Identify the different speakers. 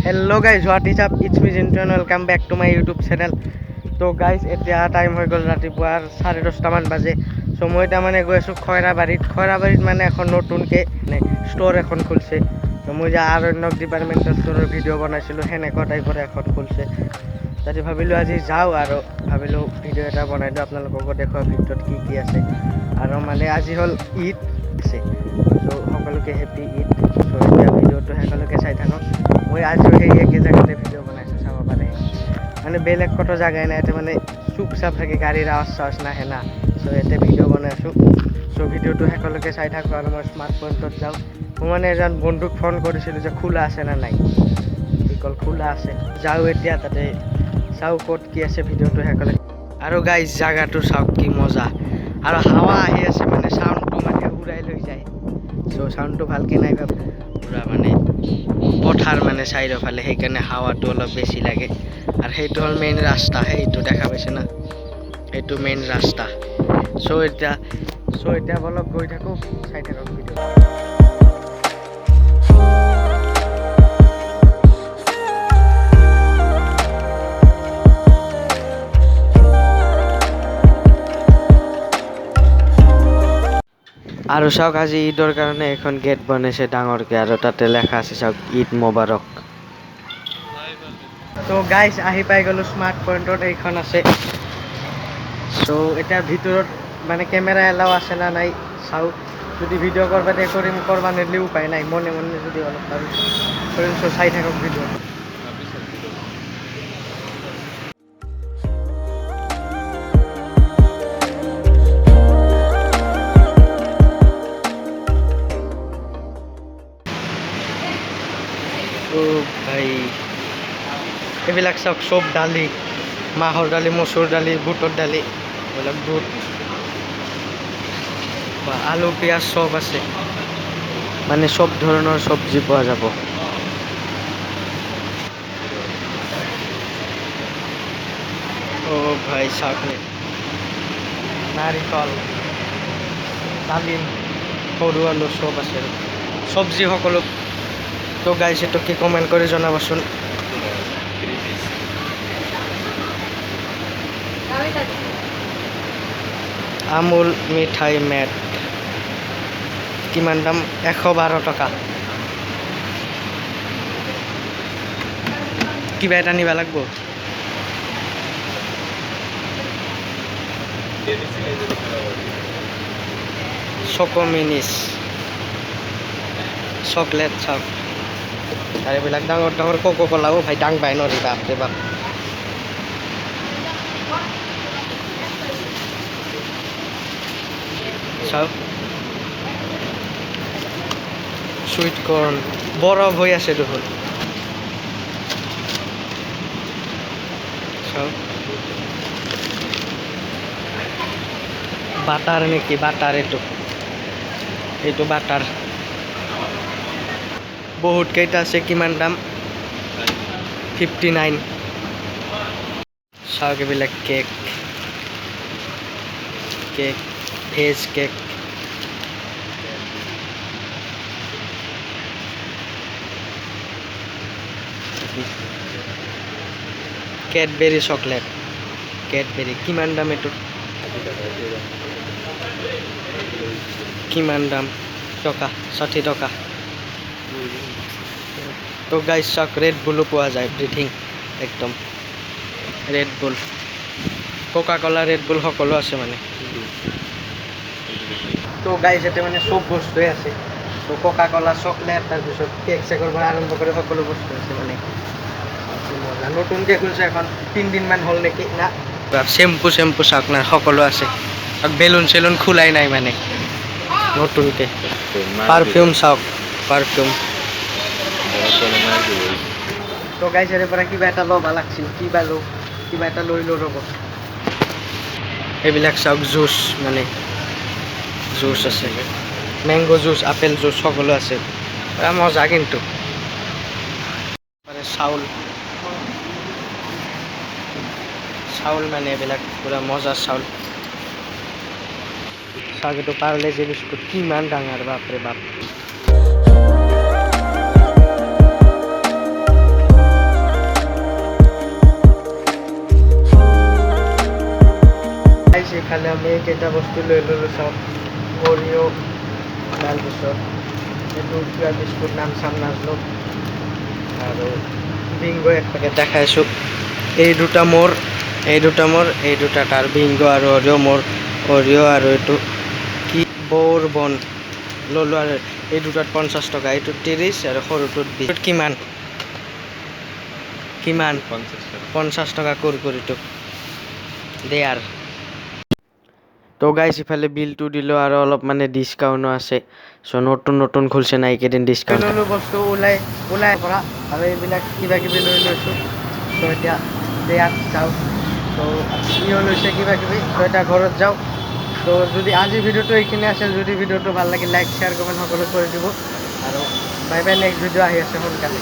Speaker 1: Hello guys, what is up? It's me Jintu and welcome back to my YouTube channel. So guys, এতিয়া time হৈ গ'ল ৰাতিপুৱাৰ 10:30 মান বাজে। সো মই তাৰমানে গৈ আছোঁ খৈৰাবাৰীত মানে এখন নতুনকৈ ষ্ট'ৰ এখন খুলিছে। তো মই যে আৰণ্যক ডিপাৰ্টমেণ্টেল ষ্ট'ৰৰ ভিডিঅ' বনাইছিলোঁ সেনেকুৱা টাইপৰ এখন খুলিছে। তাতে ভাবিলোঁ আজি যাওঁ আৰু ভাবিলোঁ ভিডিঅ' এটা বনাই দিওঁ আপোনালোককো দেখুৱাওঁ ভিডিঅ'ত কি কি আছে। আৰু মানে আজি হ'ল ঈদ আছে, তো সকলোকে হেপী ঈদ। তো এতিয়া ভিডিঅ'টো সকলোকে চাই থাকক। মই আজি সেই একে জেগাতে ভিডিঅ' বনাইছোঁ, চাব পাৰে। মানে বেলেগ কতো জাগাই নাই, মানে চুপচাপ থাকে, গাড়ীৰ আৱাজ চাৱাজ নাহে না। চ' ইয়াতে ভিডিঅ' বনাইছোঁ। চ' ভিডিঅ'টো সকলোকে চাই থাকোঁ আৰু মই স্মাৰ্ট পইণ্টত যাওঁ। মই মানে এজন বন্ধুক ফোন কৰিছিলোঁ যে খোলা আছে নে নাই, কি ক'ল খোলা আছে। যাওঁ এতিয়া তাতে চাওঁ ক'ত কি আছে, ভিডিঅ'টো সকলোকে। আৰু গাইজ জাগাটো চাওক কি মজা, আৰু হাৱা আহি আছে, মানে চাউণ্ডটো মানে উৰাই লৈ যায়। চ' চাউণ্ডটো ভালকৈ নাই ভাব, পুৰা মানে পথাৰ মানে চাৰিওফালে, সেইকাৰণে হাৱাটো অলপ বেছি লাগে। আৰু সেইটো হ'ল মেইন ৰাস্তা, সেইটো দেখা পাইছে না, সেইটো মেইন ৰাস্তা। চ' এতিয়া অলপ গৈ থাকোঁ, চাই থাকক ভিডিঅ'। আৰু চাওক আজি ঈদৰ কাৰণে এখন গেট বনাইছে ডাঙৰকৈ, আৰু তাতে লেখা আছে চাওক ঈদ মোবাৰক। তো গাইজ আহি পাই গ'লোঁ স্মাৰ্ট পইণ্টত, এইখন আছে। চ' এতিয়া ভিতৰত মানে কেমেৰা এলাও আছে না নাই চাওঁ। যদি ভিডিঅ' কৰিব নিদিলে উপায় নাই, মনে মনে যদি অলপ পাৰোঁ কৰিম। চ' চাই থাকক ভিডিঅ'। ভাই এইবিলাক চাওক, চব দালি, মাহৰ দালি, মচুৰ দালি, বুটৰ দালি, এইবিলাক বুট বা আলু পিঁয়াজ চব আছে, মানে চব ধৰণৰ চব্জি পোৱা যাব। ভাই চাওক, নাৰিকল, ডালিম, সৰু আলু চব আছে, চব্জি সকলো। তো গাইজ এইটো কি কমেণ্ট কৰি জনাবচোন। আমুল মিঠাই মেট কিমান দাম? 112 টকা। কিবা এটা নিবা লাগব। চকমিনিছ চকলেট চাওক, আৰু এইবিলাক ডাঙৰ ডাঙৰ কোকো কোলাও ভাই দাংবাই নৰি, বাপৰে বাপ। চাওক চুইট কৰ্ণ, বৰফ হৈ আছে দেখোন। চাওক বাটাৰ নেকি, বাটাৰ, এইটো বাটাৰ। বহুত কেইটা আছে, কিমান দাম? 59। চাওক এইবিলাক cake, veg cake, Cadbury chocolate, Cadbury কিমান দাম? এইটো কিমান দাম? টকা 60 টকা। তো গাইজ চাওক ৰেড বুলো পোৱা যায়, ব্ৰিথিং একদম ৰেড বুল, কোকা ক'লা, ৰেড বুল সকলো আছে মানে। তো গাইজ ইয়াতে মানে চব বস্তুৱে আছে। তো কোকা ক'লা, চকলেট, তাৰপিছত কেক চেকৰ পৰা আৰম্ভ কৰি সকলো বস্তু আছে মানে। মজা, নতুনকৈ খুলিছে এখন, 3 দিনমান হ'ল নেকি না। চেম্পু চাওক না, সকলো আছে। বেলুন চেলুন খোলাই নাই মানে, নতুনকৈ। পাৰফিউম চাওক, পাৰফিউম। তো গাইজ ইয়াৰে পৰা কিবা এটা ল'ব লাগিছিল, কিবা এটা লৈ ৰ'ব। এইবিলাক চাওক জুচ, মানে জুচ আছে, মেংগো জুচ, আপেল জুচ সকলো আছে, পুৰা মজা কিন্তু। চাউল মানে এইবিলাক পুৰা মজা চাউল। চাওক এইটো পাৰ্লেজি বিস্কুট, কিমান ডাঙৰ, বাপৰে বাপ। আমি এইকেইটা বস্তু লৈ ল'লোঁ চাওক অৰিঅ' তাৰপিছত এইটো কিবা বিস্কুট নাম চাম নাজানো আৰু বিংগ এক পেকেট দেখাইছোঁ এই দুটা মোৰ এই দুটা তাৰ বিংগ আৰু অৰিঅ' আৰু এইটো কি বন ল'লোঁ আৰু এই দুটাত 50 টকা এইটোত 30 আৰু সৰুটোত 20 কিমান 50 টকা কুৰকুৰিটো দে আৰু তো গাইছ ইফালে বিলটো দিলোঁ আৰু অলপ মানে ডিছকাউণ্টো আছে চ' নতুন খুলিছে না এইকেইদিন ডিছকাউণ্ট ল'লোঁ বস্তু ওলাই পৰা আৰু এইবিলাক কিবা কিবি লৈ লৈছোঁ চ' এতিয়া দেয়াত যাওঁ ত' ইও লৈছে কিবা কিবি চ' এতিয়া ঘৰত যাওঁ তো যদি আজি ভিডিঅ'টো এইখিনি আছিল যদি ভিডিঅ'টো ভাল লাগে লাইক শ্বেয়াৰ কমেণ্ট সকলো কৰি দিব আৰু বাই বাই নেক্সট ভিডিঅ' আহি আছে সোনকালে